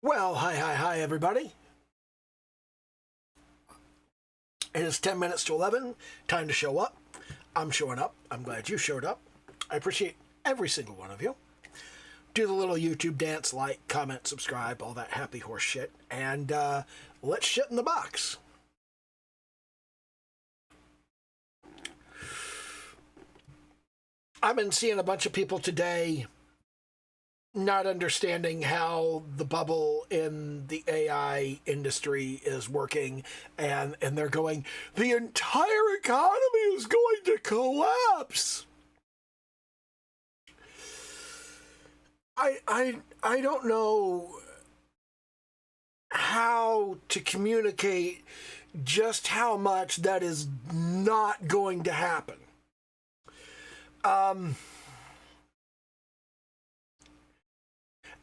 Well, hi, everybody. It is 10 minutes to 11. Time to show up. I'm showing up. I'm glad you showed up. I appreciate every single one of you. Do the little YouTube dance, like, comment, subscribe, all that happy horse shit. And let's shit in the box. I've been seeing a bunch of people today not understanding how the bubble in the AI industry is working, and they're going, the entire economy is going to collapse. I don't know how to communicate just how much that is not going to happen.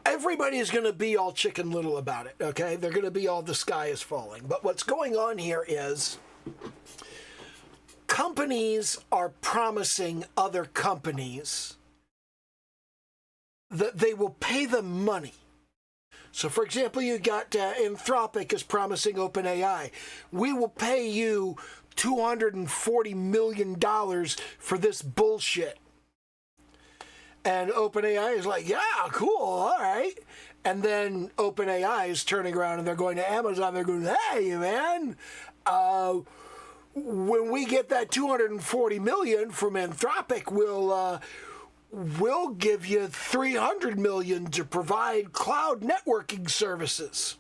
Everybody is going to be all Chicken Little about it, okay? They're going to be all the sky is falling. But what's going on here is companies are promising other companies that they will pay them money. So, for example, you got Anthropic is promising OpenAI, we will pay you $240 million for this bullshit. And OpenAI is like, yeah, cool, all right. And then OpenAI is turning around and they're going to Amazon. They're going, hey, man, when we get that $240 million from Anthropic, we'll give you $300 million to provide cloud networking services.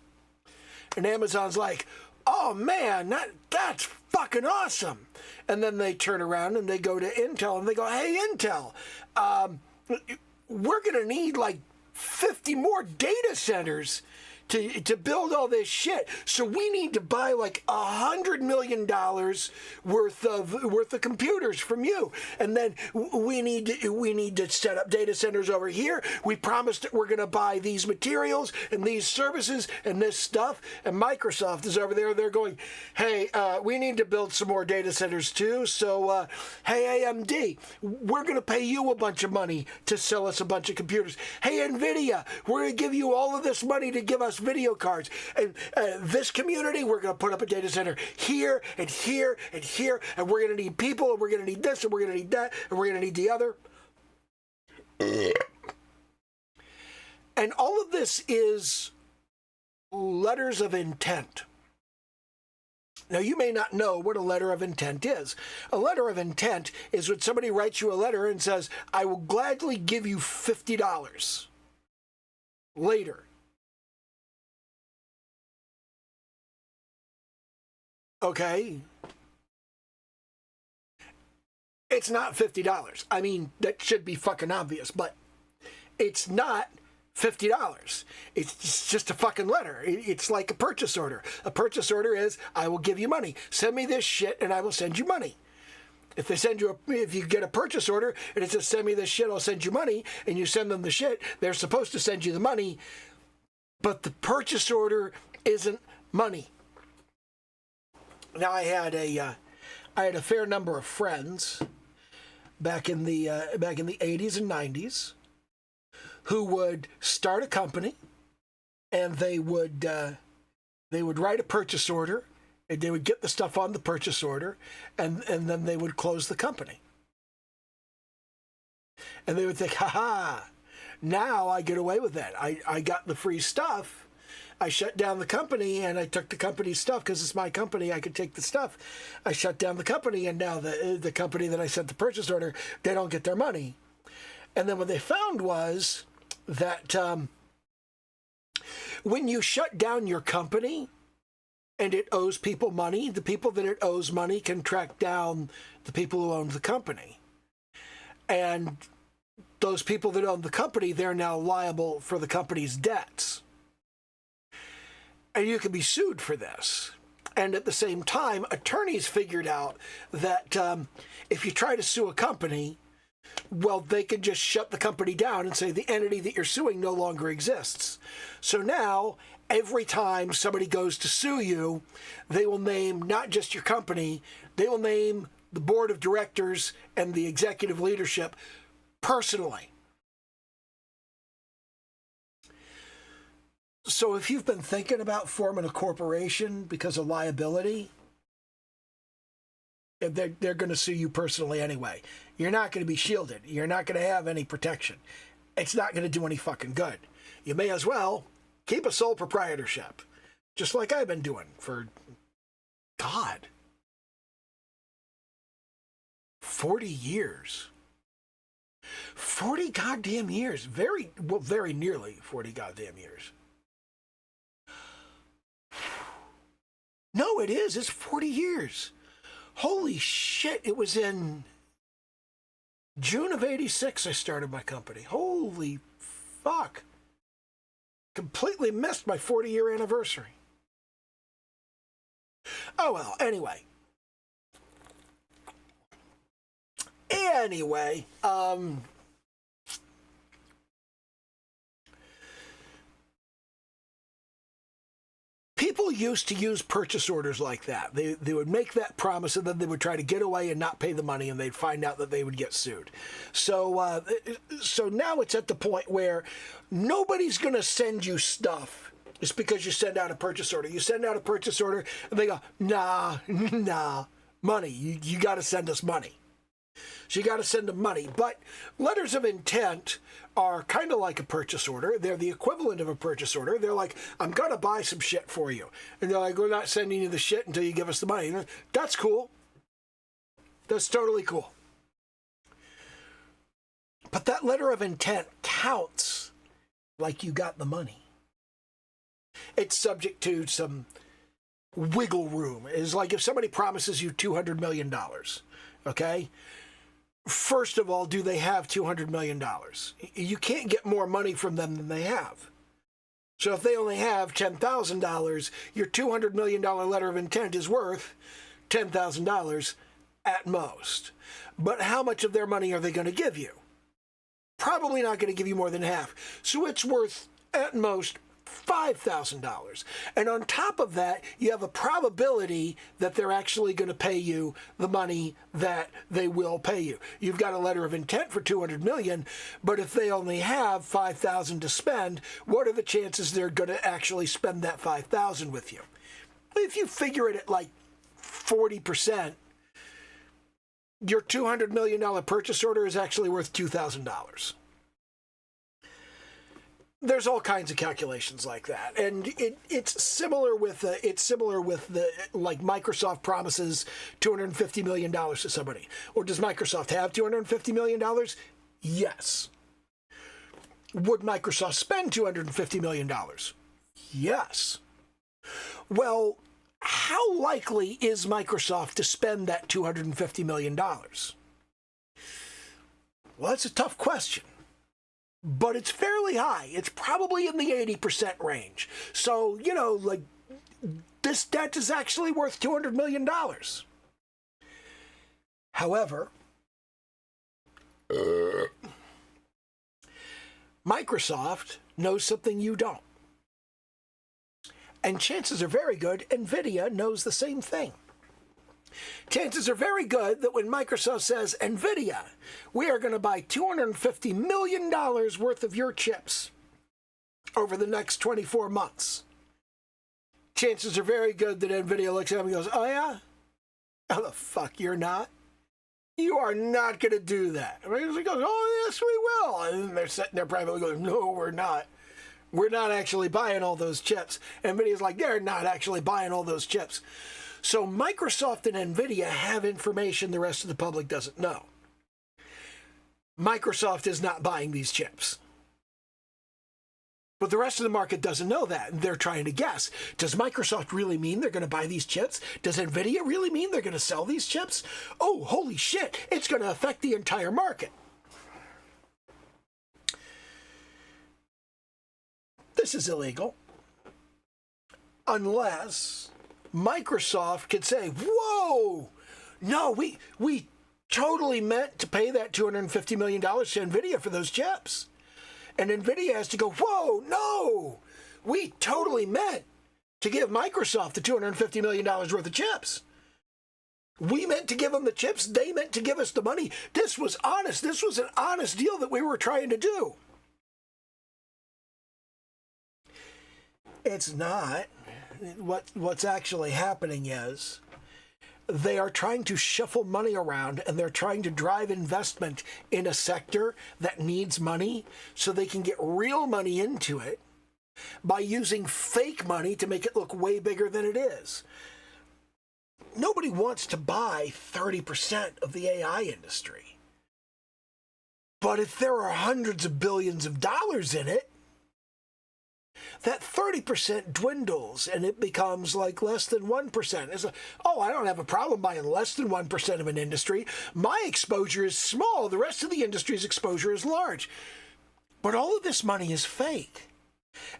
And Amazon's like, oh, man, that's fucking awesome. And then they turn around and they go to Intel and they go, hey, Intel, we're going to need like 50 more data centers to build all this shit. So we need to buy like $100 million worth of computers from you. And then we need to set up data centers over here. We promised that we're going to buy these materials and these services and this stuff. And Microsoft is over there. They're going, hey, we need to build some more data centers too. So, hey, AMD, we're going to pay you a bunch of money to sell us a bunch of computers. Hey, NVIDIA, we're going to give you all of this money to give us video cards. And this community, we're going to put up a data center here and here and here, and we're going to need people, and we're going to need this, and we're going to need that, and we're going to need the other. And all of this is letters of intent. Now, you may not know what a letter of intent is. A letter of intent is when somebody writes you a letter and says, I will gladly give you $50 later. Okay. It's not $50. I mean, that should be fucking obvious, but it's not $50. It's just a fucking letter. It's like a purchase order. A purchase order is, I will give you money. Send me this shit and I will send you money. If you get a purchase order and it says, send me this shit, I'll send you money, and you send them the shit, they're supposed to send you the money, but the purchase order isn't money. Now, I had a fair number of friends back in the 80s and 90s who would start a company, and they would write a purchase order, and they would get the stuff on the purchase order, and then they would close the company. And they would think, ha, now I get away with that. I got the free stuff. I shut down the company and I took the company's stuff because it's my company. I could take the stuff. I shut down the company, and now the company that I sent the purchase order, they don't get their money. And then what they found was that when you shut down your company and it owes people money, the people that it owes money can track down the people who own the company. And those people that own the company, they're now liable for the company's debts. And you can be sued for this. And at the same time, attorneys figured out that if you try to sue a company, well, they can just shut the company down and say the entity that you're suing no longer exists. So now, every time somebody goes to sue you, they will name not just your company, they will name the board of directors and the executive leadership personally. So if you've been thinking about forming a corporation because of liability, they're going to sue you personally anyway. You're not going to be shielded. You're not going to have any protection. It's not going to do any fucking good. You may as well keep a sole proprietorship, just like I've been doing for, God, 40 years. 40 goddamn years. Very nearly 40 goddamn years. No, it is. It's 40 years. Holy shit. It was in June of 86 I started my company. Holy fuck. Completely missed my 40-year anniversary. Oh, well, anyway. People used to use purchase orders like that. They would make that promise and then they would try to get away and not pay the money and they'd find out that they would get sued. So now it's at the point where nobody's going to send you stuff just because you send out a purchase order. You send out a purchase order and they go, nah, money. You got to send us money. So you got to send them money. But letters of intent are kind of like a purchase order. They're the equivalent of a purchase order. They're like, I'm going to buy some shit for you. And they're like, we're not sending you the shit until you give us the money. That's cool. That's totally cool. But that letter of intent counts like you got the money. It's subject to some wiggle room. It's like if somebody promises you $200 million, okay? First of all, do they have $200 million? You can't get more money from them than they have. So if they only have $10,000, your $200 million letter of intent is worth $10,000 at most. But how much of their money are they going to give you? Probably not going to give you more than half. So it's worth at most $5,000. And on top of that, you have a probability that they're actually going to pay you the money that they will pay you. You've got a letter of intent for $200 million, but if they only have $5,000 to spend, what are the chances they're going to actually spend that $5,000 with you? If you figure it at like 40%, your $200 million purchase order is actually worth $2,000. There's all kinds of calculations like that, and it's similar with the like Microsoft promises $250 million to somebody. Or does Microsoft have $250 million? Yes. Would Microsoft spend $250 million? Yes. Well, how likely is Microsoft to spend that $250 million? Well, that's a tough question. But it's fairly high. It's probably in the 80% range. So, like, this debt is actually worth $200 million. However, Microsoft knows something you don't. And chances are very good NVIDIA knows the same thing. Chances are very good that when Microsoft says, NVIDIA, we are going to buy $250 million worth of your chips over the next 24 months. Chances are very good that NVIDIA looks at him and goes, oh yeah? How the fuck you're not? You are not going to do that. And he goes, oh yes we will. And they're sitting there privately going, no we're not. We're not actually buying all those chips. NVIDIA's like, they're not actually buying all those chips. So Microsoft and NVIDIA have information the rest of the public doesn't know. Microsoft is not buying these chips. But the rest of the market doesn't know that. They're trying to guess. Does Microsoft really mean they're going to buy these chips? Does NVIDIA really mean they're going to sell these chips? Oh, holy shit, it's going to affect the entire market. This is illegal. Unless Microsoft could say, whoa, no, we totally meant to pay that $250 million to NVIDIA for those chips. And NVIDIA has to go, whoa, no, we totally meant to give Microsoft the $250 million worth of chips. We meant to give them the chips. They meant to give us the money. This was honest. This was an honest deal that we were trying to do. It's not. What's actually happening is they are trying to shuffle money around, and they're trying to drive investment in a sector that needs money so they can get real money into it by using fake money to make it look way bigger than it is. Nobody wants to buy 30% of the AI industry. But if there are hundreds of billions of dollars in it, that 30% dwindles and it becomes like less than 1%. It's like, oh, I don't have a problem buying less than 1% of an industry. My exposure is small. The rest of the industry's exposure is large. But all of this money is fake.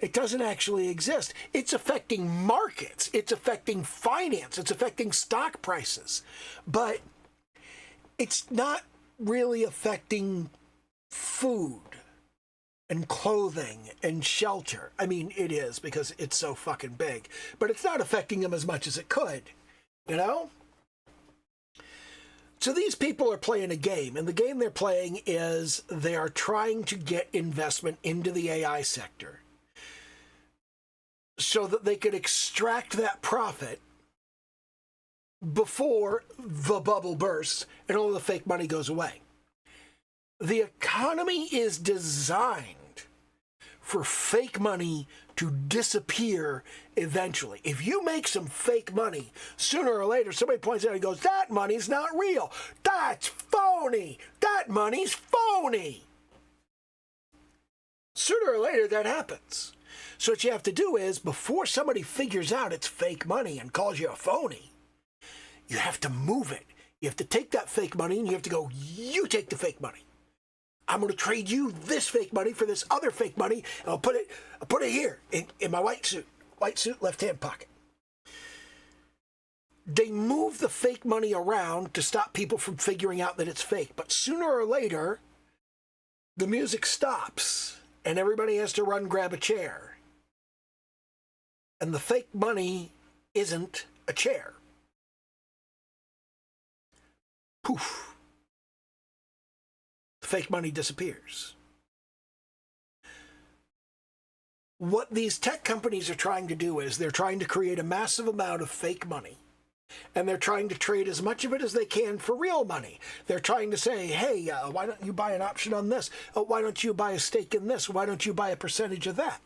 It doesn't actually exist. It's affecting markets. It's affecting finance. It's affecting stock prices. But it's not really affecting food and clothing and shelter. I mean, it is because it's so fucking big. But it's not affecting them as much as it could, you know? So these people are playing a game, and the game they're playing is they are trying to get investment into the AI sector so that they could extract that profit before the bubble bursts and all the fake money goes away. The economy is designed for fake money to disappear eventually. If you make some fake money, sooner or later somebody points out and goes, that money's not real. That's phony. That money's phony. Sooner or later that happens. So what you have to do is, before somebody figures out it's fake money and calls you a phony, you have to move it. You have to take that fake money and you have to go, you take the fake money. I'm going to trade you this fake money for this other fake money, and I'll put it here in my white suit, left-hand pocket. They move the fake money around to stop people from figuring out that it's fake. But sooner or later, the music stops, and everybody has to run grab a chair. And the fake money isn't a chair. Poof. Fake money disappears. What these tech companies are trying to do is they're trying to create a massive amount of fake money, and they're trying to trade as much of it as they can for real money. They're trying to say, hey, why don't you buy an option on this? Why don't you buy a stake in this? Why don't you buy a percentage of that?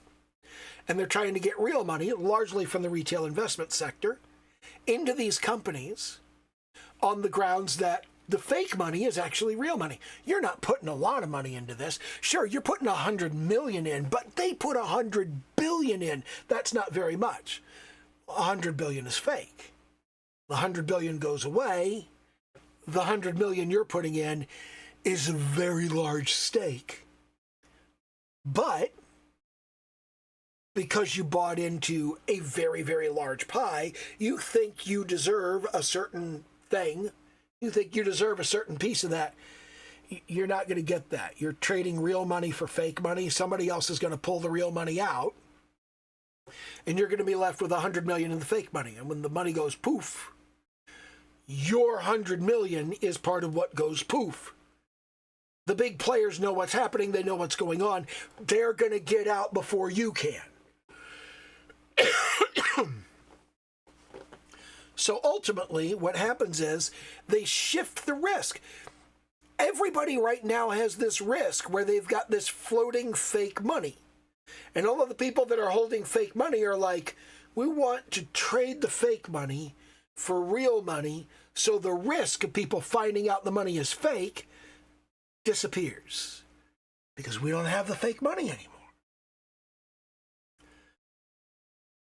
And they're trying to get real money, largely from the retail investment sector, into these companies on the grounds that the fake money is actually real money. You're not putting a lot of money into this. Sure, you're putting 100 million in, but they put 100 billion in. That's not very much. 100 billion is fake. The 100 billion goes away. The 100 million you're putting in is a very large stake. But because you bought into a very, very large pie, you think you deserve a certain thing. You think you deserve a certain piece of that. You're not going to get that. You're trading real money for fake money. Somebody else is going to pull the real money out, and you're going to be left with 100 million in the fake money. And when the money goes poof, your 100 million is part of what goes poof. The big players know what's happening. They know what's going on. They're going to get out before you can. So ultimately, what happens is they shift the risk. Everybody right now has this risk where they've got this floating fake money. And all of the people that are holding fake money are like, we want to trade the fake money for real money, so the risk of people finding out the money is fake disappears. Because we don't have the fake money anymore.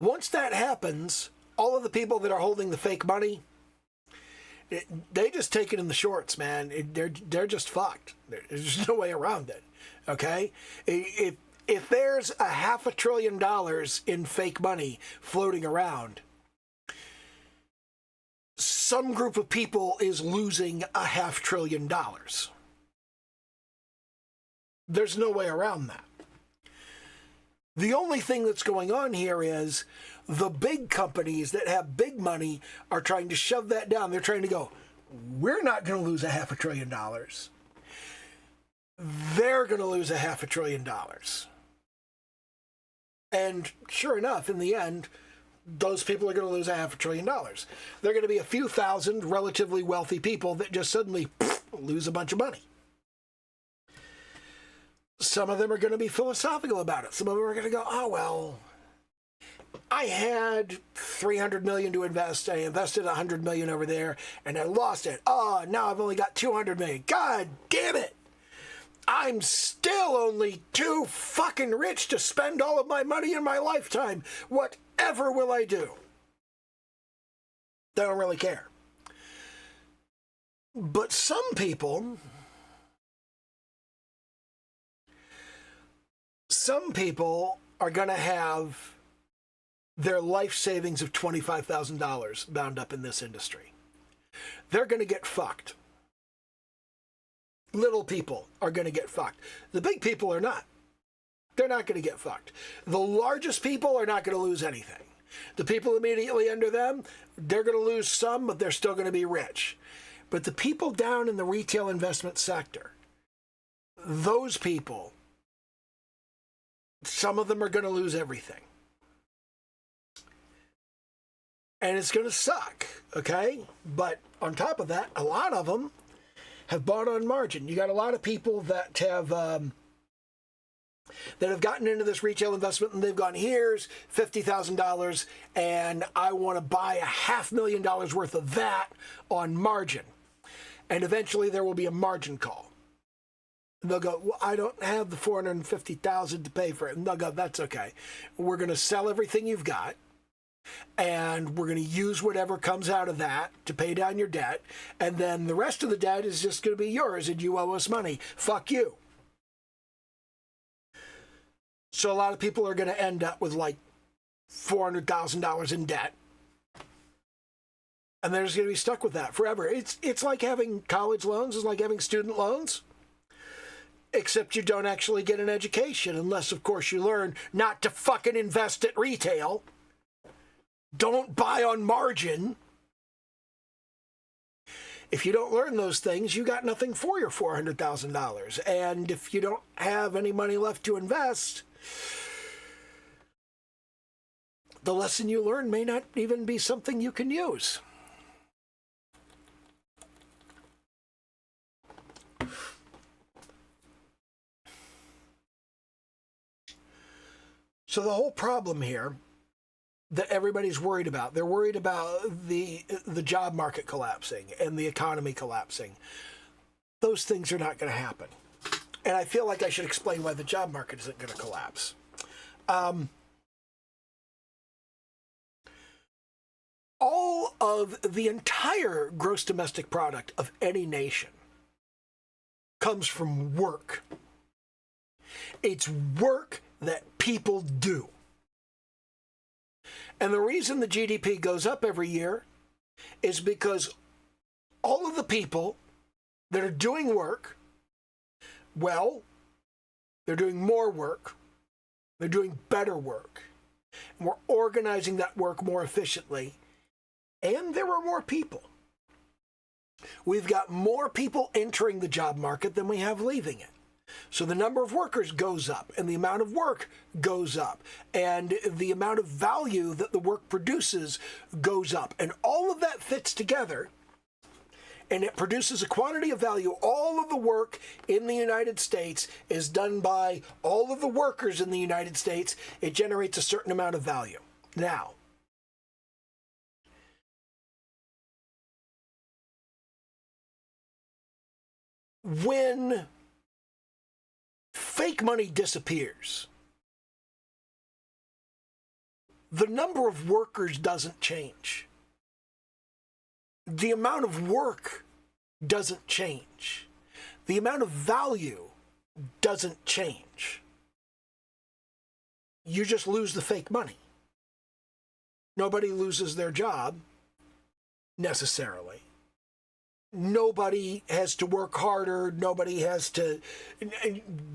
Once that happens, all of the people that are holding the fake money, they just take it in the shorts, man. They're just fucked. There's just no way around it. Okay? If there's $500 billion in fake money floating around, some group of people is losing $500 billion. There's no way around that. The only thing that's going on here is the big companies that have big money are trying to shove that down. They're trying to go, we're not going to lose $500 billion. They're going to lose $500 billion. And sure enough, in the end, those people are going to lose $500 billion. There are going to be a few thousand relatively wealthy people that just suddenly lose a bunch of money. Some of them are going to be philosophical about it. Some of them are going to go, oh, well, I had $300 million to invest. I invested $100 million over there, and I lost it. Oh, now I've only got $200 million. God damn it. I'm still only too fucking rich to spend all of my money in my lifetime. Whatever will I do? They don't really care. But some people are going to have their life savings of $25,000 bound up in this industry. They're going to get fucked. Little people are going to get fucked. The big people are not. They're not going to get fucked. The largest people are not going to lose anything. The people immediately under them, they're going to lose some, but they're still going to be rich. But the people down in the retail investment sector, those people, some of them are going to lose everything. And it's going to suck, okay? But on top of that, a lot of them have bought on margin. You got a lot of people that have gotten into this retail investment and they've gone, here's $50,000 and I want to buy $500,000 worth of that on margin. And eventually there will be a margin call. And they'll go, well, I don't have the $450,000 to pay for it. And they'll go, that's okay. We're going to sell everything you've got. And we're going to use whatever comes out of that to pay down your debt. And then the rest of the debt is just going to be yours and you owe us money. Fuck you. So a lot of people are going to end up with like $400,000 in debt. And they're just going to be stuck with that forever. It's like having college loans. It's like having student loans. Except you don't actually get an education unless, of course, you learn not to fucking invest at retail. Don't buy on margin. If you don't learn those things, you got nothing for your $400,000. And if you don't have any money left to invest, the lesson you learn may not even be something you can use. So the whole problem here that everybody's worried about, they're worried about the job market collapsing and the economy collapsing. Those things are not going to happen. And I feel like I should explain why the job market isn't going to collapse. All of the entire gross domestic product of any nation comes from work. It's work that people do. And the reason the GDP goes up every year is because all of the people that are doing work, well, they're doing more work, they're doing better work, and we're organizing that work more efficiently, and there are more people. We've got more people entering the job market than we have leaving it. So the number of workers goes up, and the amount of work goes up, and the amount of value that the work produces goes up. And all of that fits together, and it produces a quantity of value. All of the work in the United States is done by all of the workers in the United States. It generates a certain amount of value. Now, when fake money disappears, the number of workers doesn't change. The amount of work doesn't change. The amount of value doesn't change. You just lose the fake money. Nobody loses their job, necessarily. Nobody has to work harder. Nobody has to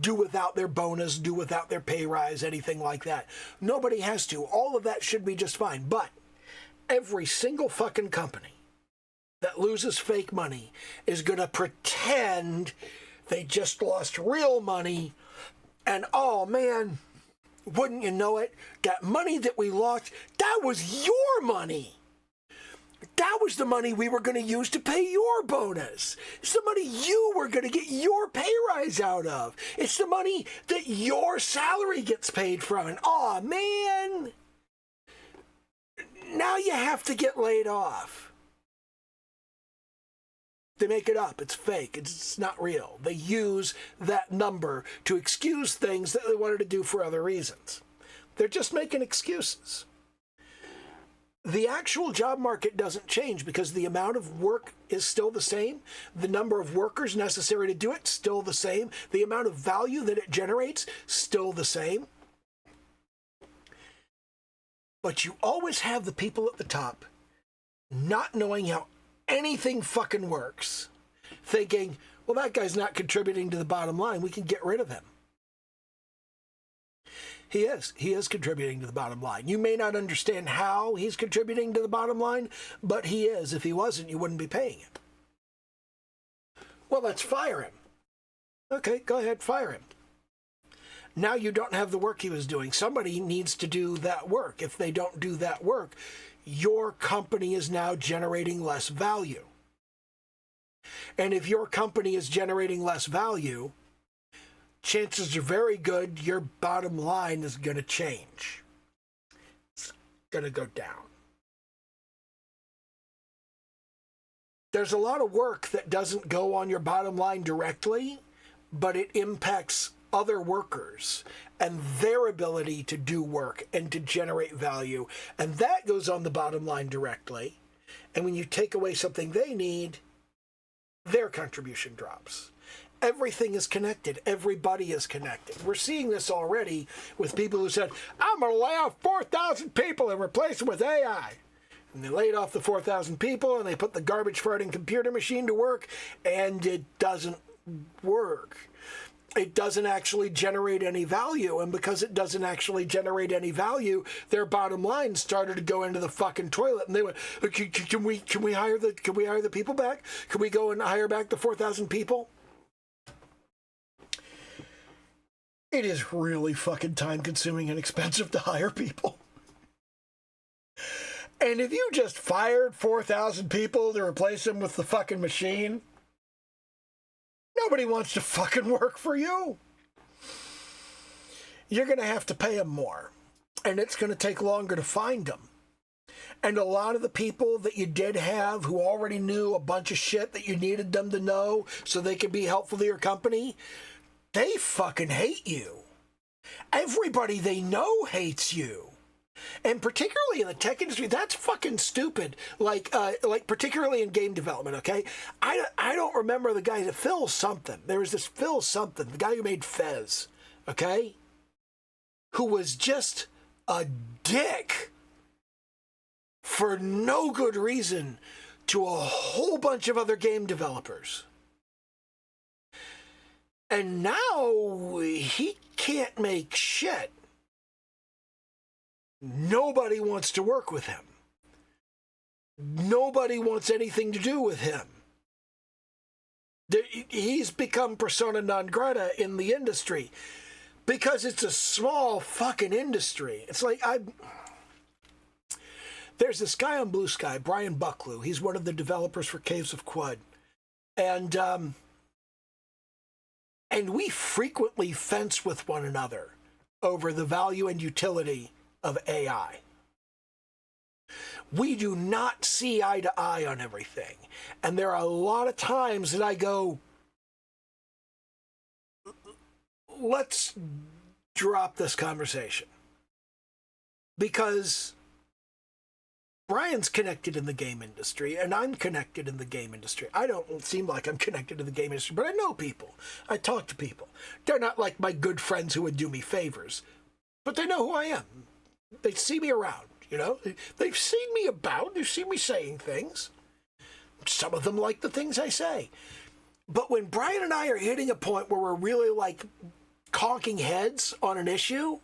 do without their bonus, do without their pay rise, anything like that. Nobody has to. All of that should be just fine. But every single fucking company that loses fake money is going to pretend they just lost real money. And, oh, man, wouldn't you know it, that money that we lost, that was your money. That was the money we were going to use to pay your bonus. It's the money you were going to get your pay rise out of. It's the money that your salary gets paid from. And aw, man, now you have to get laid off. They make it up. It's fake. It's not real. They use that number to excuse things that they wanted to do for other reasons. They're just making excuses. The actual job market doesn't change because the amount of work is still the same. The number of workers necessary to do it, still the same. The amount of value that it generates, still the same. But you always have the people at the top not knowing how anything fucking works, thinking, well, that guy's not contributing to the bottom line. We can get rid of him. He is contributing to the bottom line. You may not understand how he's contributing to the bottom line, but he is. If he wasn't, you wouldn't be paying him. Well, let's fire him. Okay, go ahead, fire him. Now you don't have the work he was doing. Somebody needs to do that work. If they don't do that work, your company is now generating less value. And if your company is generating less value, chances are very good your bottom line is going to change. It's going to go down. There's a lot of work that doesn't go on your bottom line directly, but it impacts other workers and their ability to do work and to generate value. And that goes on the bottom line directly. And when you take away something they need, their contribution drops. Everything is connected. Everybody is connected. We're seeing this already with people who said, I'm going to lay off 4,000 people and replace them with AI. And they laid off the 4,000 people and they put the garbage farting computer machine to work, and it doesn't work. It doesn't actually generate any value. And because it doesn't actually generate any value, their bottom line started to go into the fucking toilet. And they went, can we hire the people back? Can we go and hire back the 4,000 people? It is really fucking time consuming and expensive to hire people. And if you just fired 4,000 people to replace them with the fucking machine, nobody wants to fucking work for you. You're going to have to pay them more. And it's going to take longer to find them. And a lot of the people that you did have who already knew a bunch of shit that you needed them to know so they could be helpful to your company, they fucking hate you. Everybody they know hates you. And particularly in the tech industry, that's fucking stupid. Like particularly in game development, okay? I don't remember the guy, Phil something. There was this Phil something, the guy who made Fez, okay? Who was just a dick for no good reason to a whole bunch of other game developers. And now he can't make shit. Nobody wants to work with him. Nobody wants anything to do with him. He's become persona non grata in the industry because it's a small fucking industry. It's like there's this guy on Blue Sky, Brian Bucklew. He's one of the developers for Caves of Quud. And we frequently fence with one another over the value and utility of AI. We do not see eye to eye on everything. And there are a lot of times that I go, let's drop this conversation. Because Brian's connected in the game industry, and I'm connected in the game industry. I don't seem like I'm connected to the game industry, but I know people. I talk to people. They're not like my good friends who would do me favors, but they know who I am. They see me around, you know? They've seen me about. They've seen me saying things. Some of them like the things I say. But when Brian and I are hitting a point where we're really like conking heads on an issue,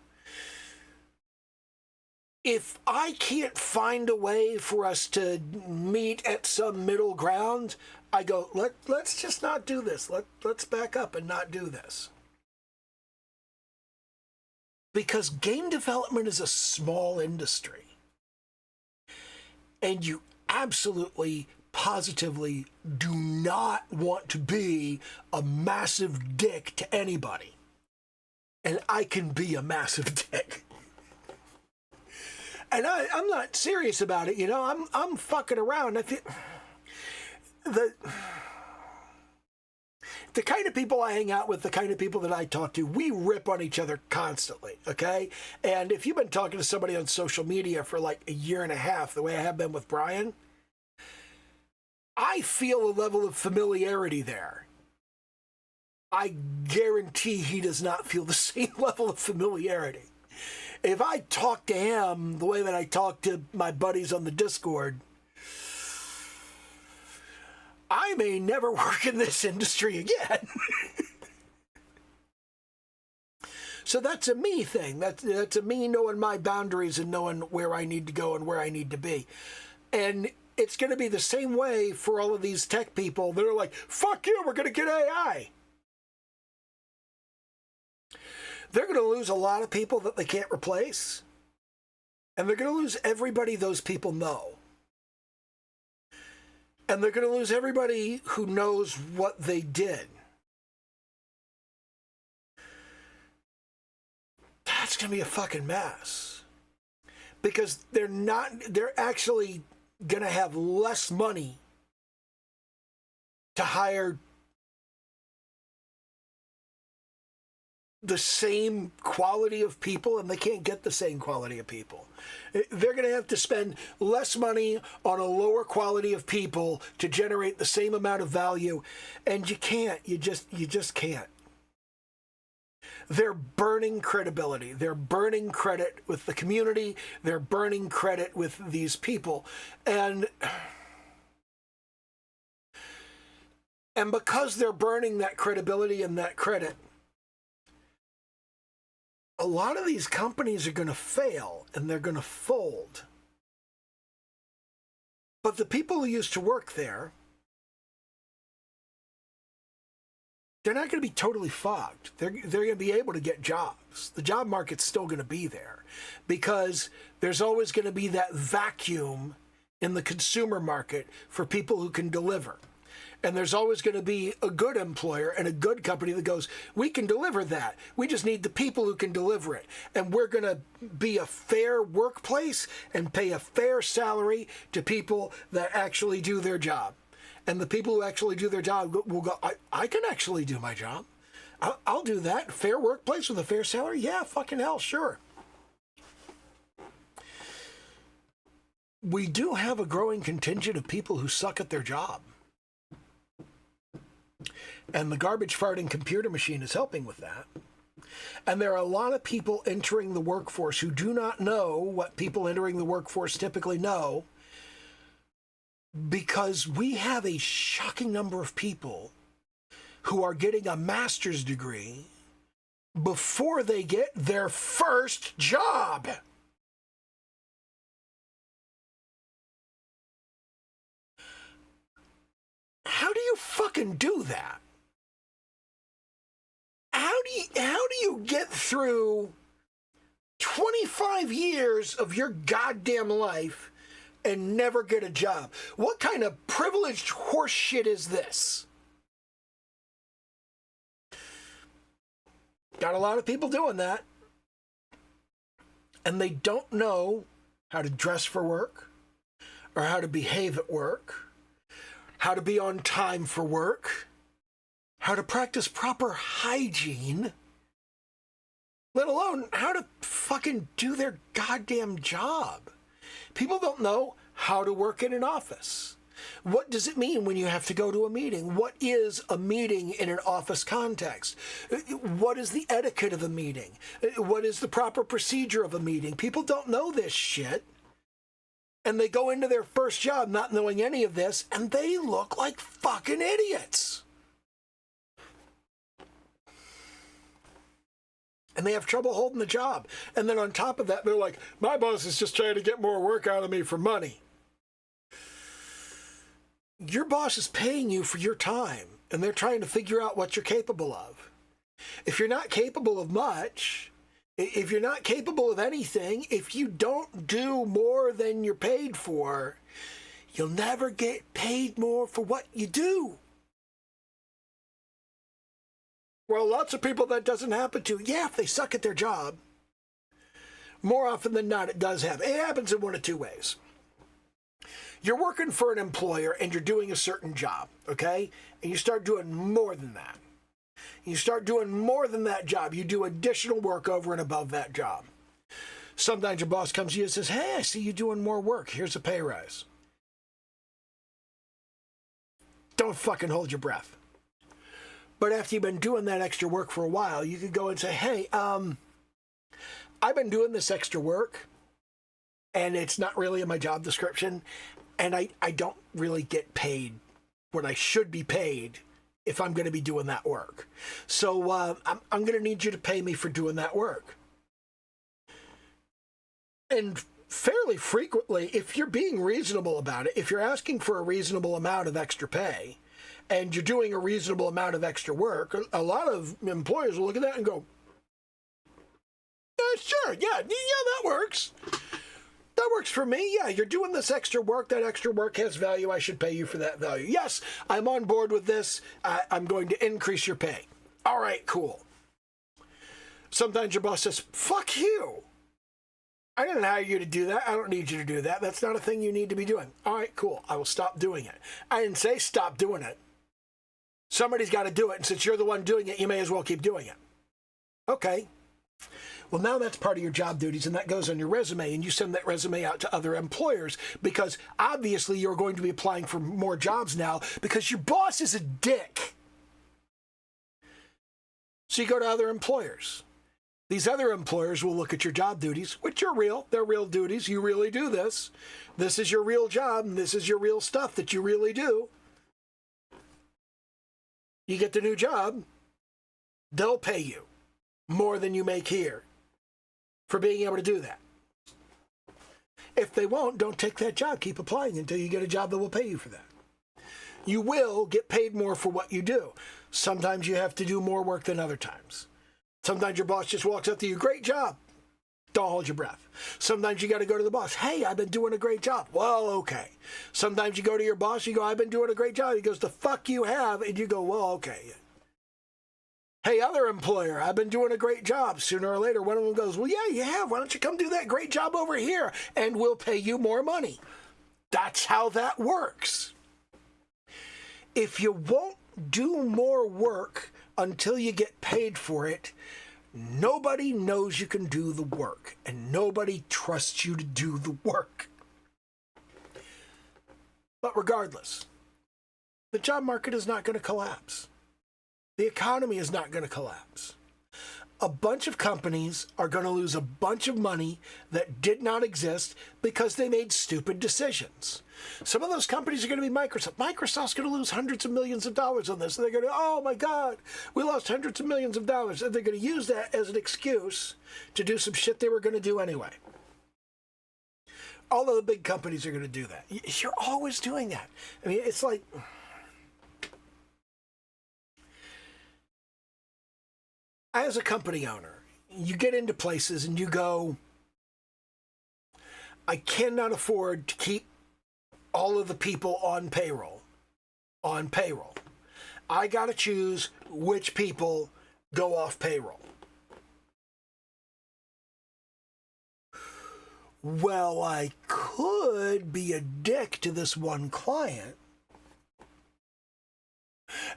if I can't find a way for us to meet at some middle ground, I go, let's just not do this. Let's back up and not do this. Because game development is a small industry. And you absolutely, positively do not want to be a massive dick to anybody. And I can be a massive dick. And I'm not serious about it, you know. I'm fucking around. I feel the kind of people I hang out with, the kind of people that I talk to, we rip on each other constantly, okay? And if you've been talking to somebody on social media for like a year and a half, the way I have been with Brian, I feel a level of familiarity there. I guarantee he does not feel the same level of familiarity. If I talk to him the way that I talk to my buddies on the Discord, I may never work in this industry again. So that's a me thing. That's a me knowing my boundaries and knowing where I need to go and where I need to be. And it's going to be the same way for all of these tech people that are like, fuck you, we're going to get AI. They're going to lose a lot of people that they can't replace. And they're going to lose everybody those people know. And they're going to lose everybody who knows what they did. That's going to be a fucking mess. Because they're actually going to have less money to hire the same quality of people, and they can't get the same quality of people. They're going to have to spend less money on a lower quality of people to generate the same amount of value, and you can't. You just can't. They're burning credibility. They're burning credit with the community. They're burning credit with these people. And because they're burning that credibility and that credit, a lot of these companies are going to fail and they're going to fold. But the people who used to work there, they're not going to be totally fogged. They're going to be able to get jobs. The job market's still going to be there because there's always going to be that vacuum in the consumer market for people who can deliver. And there's always going to be a good employer and a good company that goes, we can deliver that. We just need the people who can deliver it. And we're going to be a fair workplace and pay a fair salary to people that actually do their job. And the people who actually do their job will go, I can actually do my job. I'll do that. Fair workplace with a fair salary? Yeah, fucking hell, sure. We do have a growing contingent of people who suck at their job. And the garbage farting computer machine is helping with that. And there are a lot of people entering the workforce who do not know what people entering the workforce typically know, because we have a shocking number of people who are getting a master's degree before they get their first job. How do you fucking do that? How do you get through 25 years of your goddamn life and never get a job? What kind of privileged horse shit is this? Got a lot of people doing that. And they don't know how to dress for work or how to behave at work, how to be on time for work, how to practice proper hygiene, let alone how to fucking do their goddamn job. People don't know how to work in an office. What does it mean when you have to go to a meeting? What is a meeting in an office context? What is the etiquette of a meeting? What is the proper procedure of a meeting? People don't know this shit. And they go into their first job not knowing any of this, and they look like fucking idiots. And they have trouble holding the job. And then on top of that, they're like, my boss is just trying to get more work out of me for money. Your boss is paying you for your time, and they're trying to figure out what you're capable of. If you're not capable of much, If you're not capable of anything, if you don't do more than you're paid for, you'll never get paid more for what you do. Well, lots of people that doesn't happen to. Yeah, if they suck at their job, more often than not, it does happen. It happens in one of two ways. You're working for an employer and you're doing a certain job, okay? And you start doing more than that. You start doing more than that job. You do additional work over and above that job. Sometimes your boss comes to you and says, hey, I see you doing more work. Here's a pay rise. Don't fucking hold your breath. But after you've been doing that extra work for a while, you could go and say, hey, I've been doing this extra work, and it's not really in my job description, and I don't really get paid what I should be paid if I'm going to be doing that work. So I'm going to need you to pay me for doing that work. And fairly frequently, if you're being reasonable about it, if you're asking for a reasonable amount of extra pay, and you're doing a reasonable amount of extra work, a lot of employers will look at that and go, yeah, sure, yeah, that works. That works for me. Yeah, you're doing this extra work. That extra work has value. I should pay you for that value. Yes, I'm on board with this. I'm going to increase your pay. All right, cool. Sometimes your boss says, fuck you. I didn't hire you to do that. I don't need you to do that. That's not a thing you need to be doing. All right, cool. I will stop doing it. I didn't say stop doing it. Somebody's got to do it. And since you're the one doing it, you may as well keep doing it. Okay. Well, now that's part of your job duties, and that goes on your resume, and you send that resume out to other employers because obviously you're going to be applying for more jobs now because your boss is a dick. So you go to other employers. These other employers will look at your job duties, which are real. They're real duties. You really do this. This is your real job, and this is your real stuff that you really do. You get the new job, they'll pay you more than you make here for being able to do that. If they won't, don't take that job. Keep applying until you get a job that will pay you for that. You will get paid more for what you do. Sometimes you have to do more work than other times. Sometimes your boss just walks up to you, great job. Don't hold your breath. Sometimes you got to go to the boss. Hey, I've been doing a great job. Well, okay. Sometimes you go to your boss, you go, I've been doing a great job. He goes, the fuck you have? And you go, well, okay. Hey, other employer, I've been doing a great job. Sooner or later, one of them goes, well, yeah, you have. Why don't you come do that great job over here and we'll pay you more money. That's how that works. If you won't do more work until you get paid for it, nobody knows you can do the work, and nobody trusts you to do the work. But regardless, the job market is not going to collapse. The economy is not going to collapse. A bunch of companies are going to lose a bunch of money that did not exist because they made stupid decisions. Some of those companies are going to be Microsoft. Microsoft's going to lose hundreds of millions of dollars on this. And they're going to, oh my God, we lost hundreds of millions of dollars. And they're going to use that as an excuse to do some shit they were going to do anyway. All of the big companies are going to do that. You're always doing that. I mean, it's like, as a company owner, you get into places and you go, I cannot afford to keep all of the people on payroll. I got to choose which people go off payroll. Well, I could be a dick to this one client,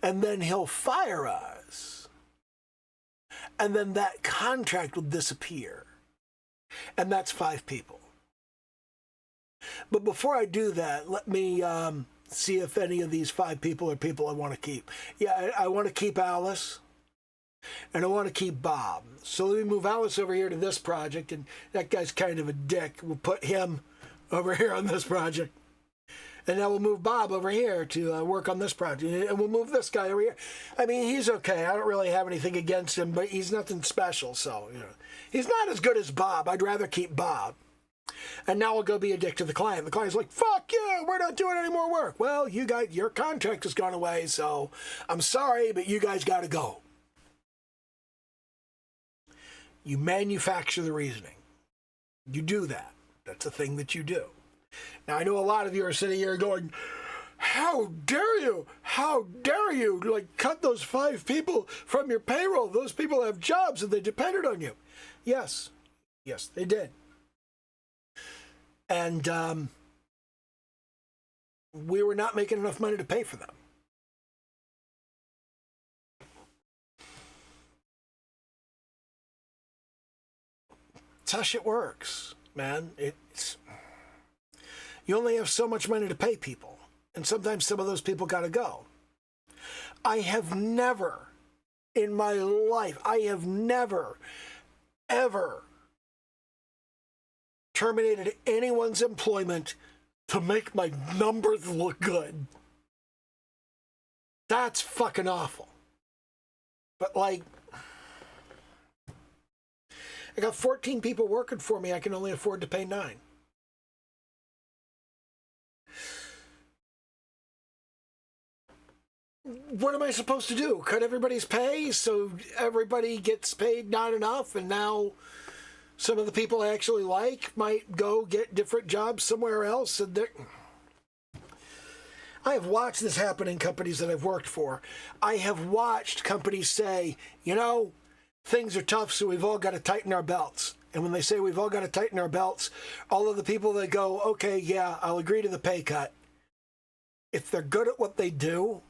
and then he'll fire us. And then that contract will disappear. And that's 5 people. But before I do that, let me see if any of these 5 people are people I want to keep. Yeah, I want to keep Alice. And I want to keep Bob. So let me move Alice over here to this project. And that guy's kind of a dick. We'll put him over here on this project. And now we'll move Bob over here to work on this project. And we'll move this guy over here. I mean, he's okay. I don't really have anything against him, but he's nothing special. So, you know, he's not as good as Bob. I'd rather keep Bob. And now I'll go be a dick to the client. The client's like, fuck you, we're not doing any more work. Well, you guys, your contract has gone away, so I'm sorry, but you guys got to go. You manufacture the reasoning. You do that. That's a thing that you do. Now, I know a lot of you are sitting here going, how dare you? How dare you? Like, cut those 5 people from your payroll. Those people have jobs and they depended on you. Yes. Yes, they did. And we were not making enough money to pay for them. That's how shit works, man. You only have so much money to pay people. And sometimes some of those people got to go. I have never, in my life, ever terminated anyone's employment to make my numbers look good. That's fucking awful. But like, I got 14 people working for me. I can only afford to pay 9. What am I supposed to do? Cut everybody's pay so everybody gets paid not enough, and now some of the people I actually like might go get different jobs somewhere else? And I have watched this happen in companies that I've worked for. I have watched companies say, you know, things are tough, so we've all got to tighten our belts. And when they say we've all got to tighten our belts, all of the people that go, okay, yeah, I'll agree to the pay cut, if they're good at what they do,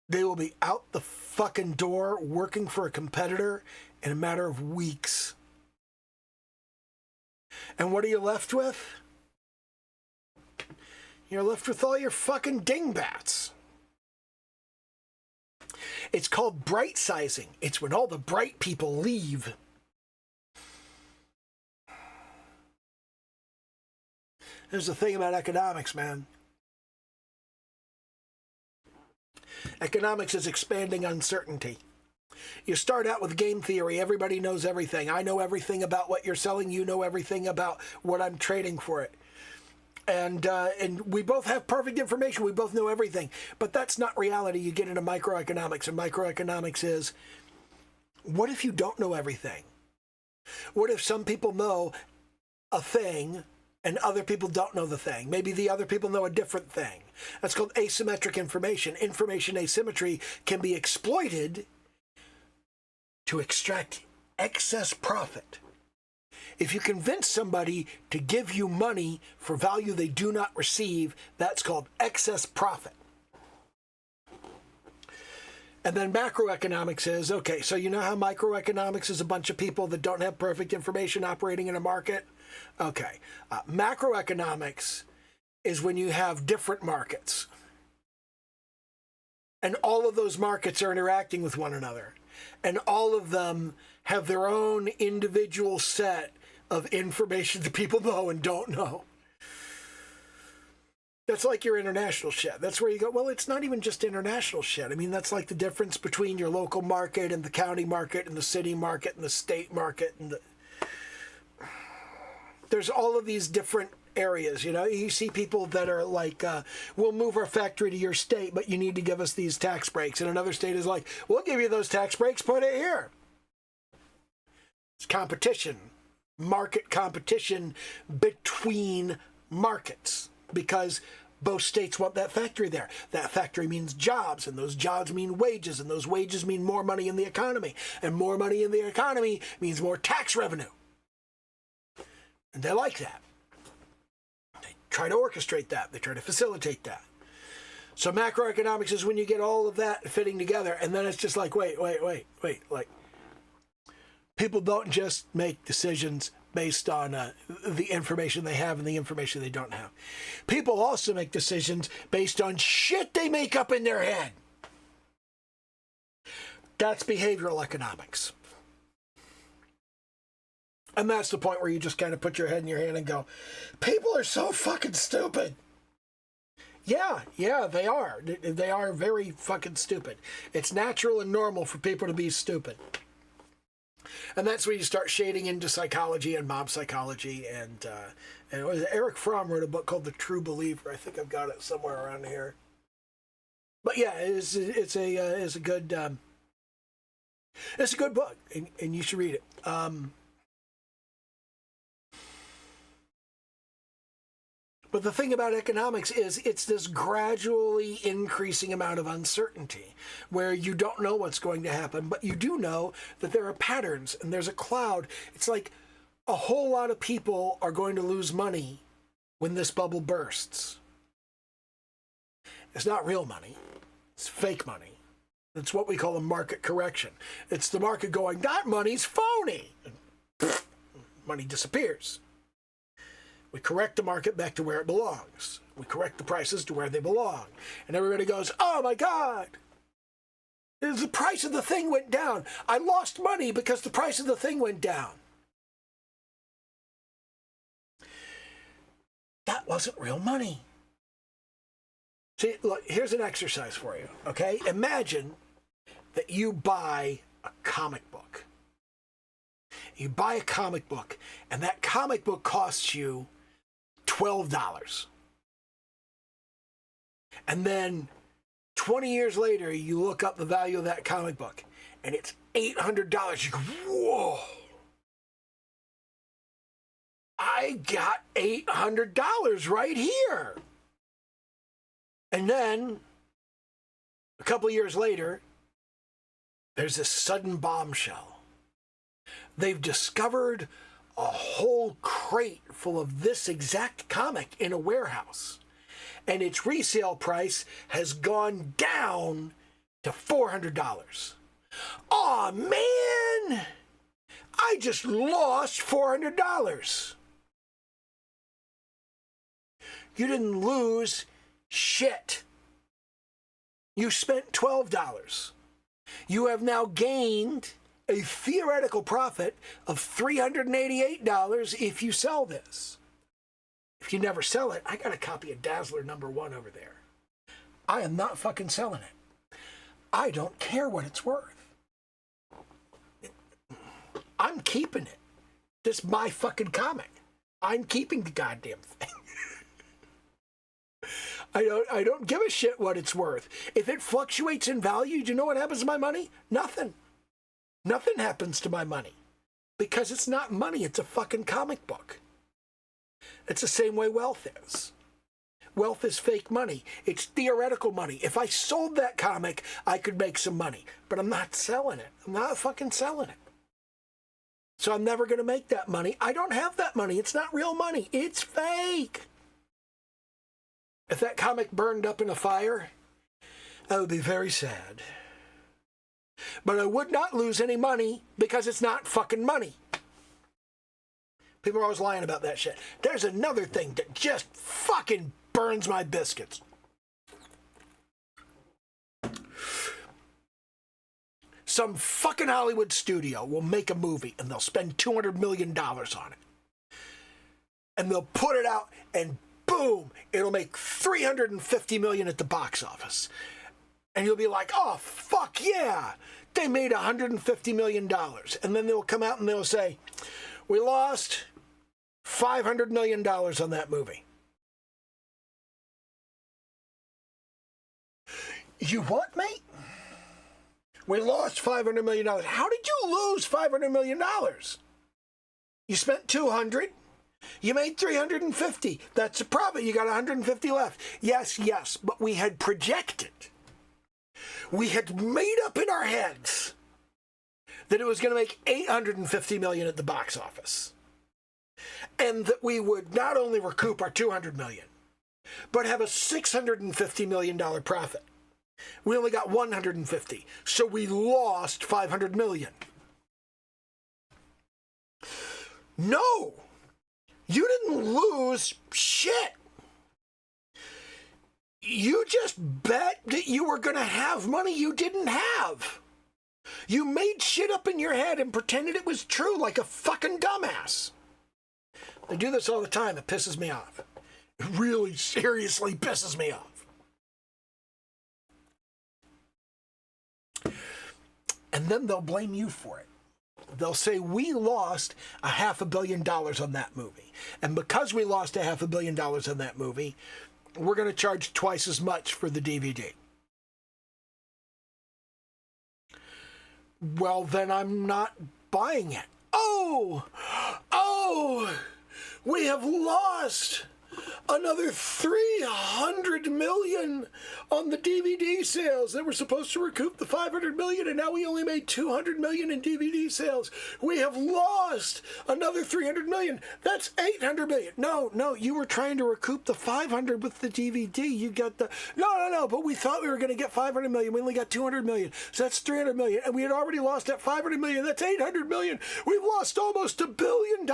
they will be out the fucking door working for a competitor in a matter of weeks. And what are you left with? You're left with all your fucking dingbats. It's called bright sizing. It's when all the bright people leave. There's the thing about economics, man. Economics is expanding uncertainty. You start out with game theory. Everybody knows everything. I know everything about what you're selling. You know everything about what I'm trading for it. And we both have perfect information. We both know everything. But that's not reality. You get into microeconomics. And microeconomics is, what if you don't know everything? What if some people know a thing and other people don't know the thing? Maybe the other people know a different thing. That's called asymmetric information. Information asymmetry can be exploited to extract excess profit. If you convince somebody to give you money for value they do not receive, that's called excess profit. And then macroeconomics is, okay, so you know how microeconomics is a bunch of people that don't have perfect information operating in a market? Okay. Macroeconomics is when you have different markets. And all of those markets are interacting with one another. And all of them have their own individual set of information that people know and don't know. That's like your international shit. That's where you go, well, it's not even just international shit. I mean, that's like the difference between your local market and the county market and the city market and the state market. And there's all of these different areas, you know. You see people that are like, we'll move our factory to your state, but you need to give us these tax breaks. And another state is like, we'll give you those tax breaks, put it here. It's competition, market competition between markets, because both states want that factory there. That factory means jobs, and those jobs mean wages, and those wages mean more money in the economy. And more money in the economy means more tax revenue. And they like that. They try to orchestrate that. They try to facilitate that. So macroeconomics is when you get all of that fitting together, and then it's just like, wait. Like, people don't just make decisions based on the information they have and the information they don't have. People also make decisions based on shit they make up in their head. That's behavioral economics. And that's the point where you just kind of put your head in your hand and go, people are so fucking stupid. Yeah, they are. They are very fucking stupid. It's natural and normal for people to be stupid. And that's when you start shading into psychology and mob psychology. And it was Eric Fromm wrote a book called The True Believer. I think I've got it somewhere around here. But yeah, it's a good It's a good book, and you should read it. But the thing about economics is it's this gradually increasing amount of uncertainty where you don't know what's going to happen, but you do know that there are patterns and there's a cloud. It's like a whole lot of people are going to lose money when this bubble bursts. It's not real money. It's fake money. It's what we call a market correction. It's the market going, that money's phony. And money disappears. We correct the market back to where it belongs. We correct the prices to where they belong. And everybody goes, oh my God, the price of the thing went down. I lost money because the price of the thing went down. That wasn't real money. See, look, here's an exercise for you, okay? Imagine that you buy a comic book. You buy a comic book, and that comic book costs you $12. And then 20 years later, you look up the value of that comic book, and it's $800. You go, whoa. I got $800 right here. And then, a couple of years later, there's this sudden bombshell. They've discovered a whole crate full of this exact comic in a warehouse. And its resale price has gone down to $400. Aw, man! I just lost $400. You didn't lose shit. You spent $12. You have now gained a theoretical profit of $388 if you sell this. If you never sell it, I got a copy of Dazzler #1 over there. I am not fucking selling it. I don't care what it's worth. I'm keeping it. This is my fucking comic. I'm keeping the goddamn thing. I don't give a shit what it's worth. If it fluctuates in value, do you know what happens to my money? Nothing. Nothing happens to my money. Because it's not money, it's a fucking comic book. It's the same way wealth is. Wealth is fake money. It's theoretical money. If I sold that comic, I could make some money. But I'm not selling it. I'm not fucking selling it. So I'm never going to make that money. I don't have that money. It's not real money. It's fake. If that comic burned up in a fire, I would be very sad. But I would not lose any money because it's not fucking money. People are always lying about that shit. There's another thing that just fucking burns my biscuits. Some fucking Hollywood studio will make a movie and they'll spend $200 million on it. And they'll put it out and boom, it'll make $350 million at the box office. And you'll be like, oh, fuck yeah, they made $150 million. And then they'll come out and they'll say, we lost $500 million on that movie. You what, mate? We lost $500 million. How did you lose $500 million? You spent $200. You made $350. That's a profit. You got $150 left. Yes, but we had projected. We had made up in our heads that it was going to make $850 million at the box office. And that we would not only recoup our $200 million, but have a $650 million profit. We only got $150, so we lost $500 million. No! You didn't lose shit. You just bet that you were going to have money you didn't have. You made shit up in your head and pretended it was true like a fucking dumbass. They do this all the time. It pisses me off. It really seriously pisses me off. And then they'll blame you for it. They'll say, we lost $500 million on that movie. And because we lost $500 million on that movie, we're going to charge twice as much for the DVD. Well, then I'm not buying it. Oh, we have lost another 300 million on the DVD sales. They were supposed to recoup the 500 million, and now we only made 200 million in DVD sales. We have lost another 300 million. That's 800 million. No, you were trying to recoup the 500 with the DVD. You got the no, but we thought we were going to get 500 million. We only got 200 million. So that's 300 million, and we had already lost that 500 million. That's 800 million. We've lost almost $1 billion.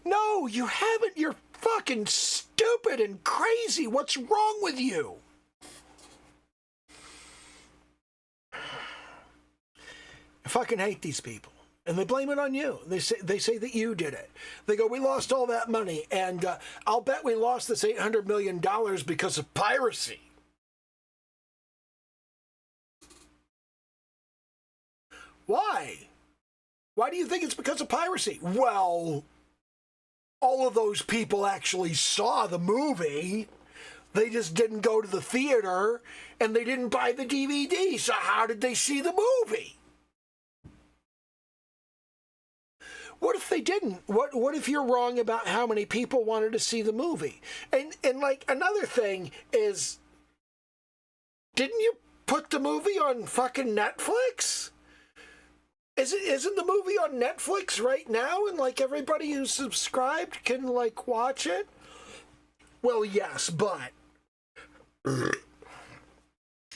No, you haven't. You're fucking stupid and crazy. What's wrong with you? I fucking hate these people. And they blame it on you. They say that you did it. They go, we lost all that money, and I'll bet we lost this $800 million because of piracy. Why? Why do you think it's because of piracy? Well, all of those people actually saw the movie. They just didn't go to the theater, and they didn't buy the DVD. So how did they see the movie? What if they didn't? What if you're wrong about how many people wanted to see the movie? And like, another thing is, didn't you put the movie on fucking Netflix? Isn't the movie on Netflix right now, and like everybody who's subscribed can like watch it? Well, yes, but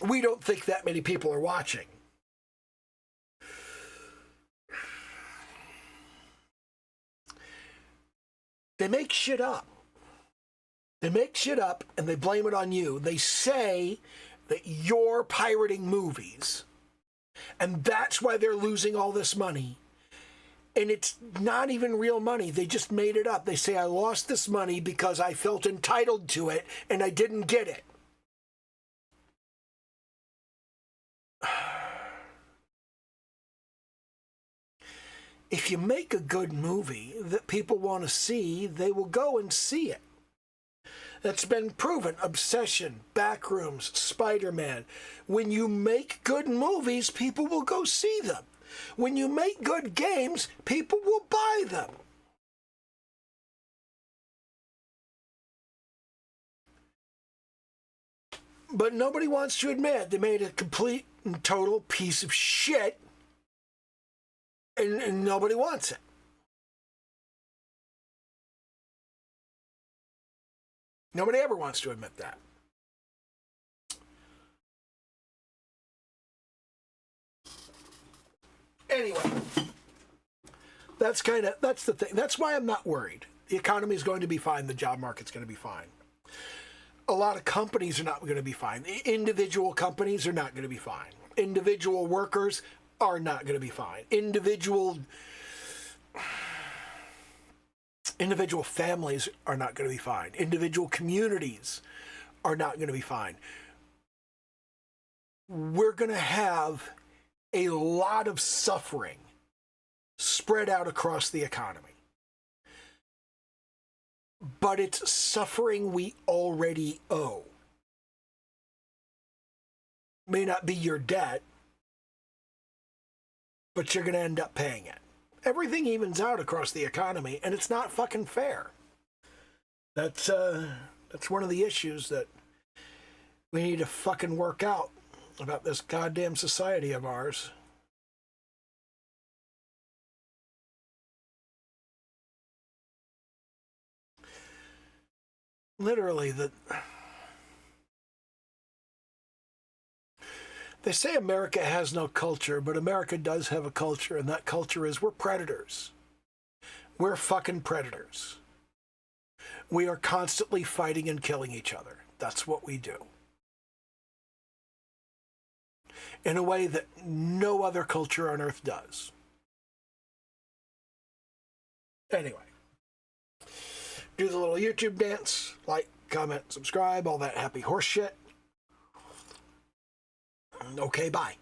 we don't think that many people are watching. They make shit up. They make shit up and they blame it on you. They say that you're pirating movies, and that's why they're losing all this money. And it's not even real money. They just made it up. They say, I lost this money because I felt entitled to it and I didn't get it. If you make a good movie that people want to see, they will go and see it. That's been proven. Obsession, Backrooms, Spider-Man. When you make good movies, people will go see them. When you make good games, people will buy them. But nobody wants to admit they made a complete and total piece of shit, and nobody wants it. Nobody ever wants to admit that. Anyway, that's the thing. That's why I'm not worried. The economy is going to be fine. The job market's going to be fine. A lot of companies are not going to be fine. Individual companies are not going to be fine. Individual workers are not going to be fine. Individual families are not going to be fine. Individual communities are not going to be fine. We're going to have a lot of suffering spread out across the economy. But it's suffering we already owe. May not be your debt, but you're going to end up paying it. Everything evens out across the economy, and it's not fucking fair. That's one of the issues that we need to fucking work out about this goddamn society of ours. Literally, they say America has no culture, but America does have a culture, and that culture is we're predators. We're fucking predators. We are constantly fighting and killing each other. That's what we do. In a way that no other culture on earth does. Anyway. Do the little YouTube dance, like, comment, subscribe, all that happy horse shit. Okay, bye.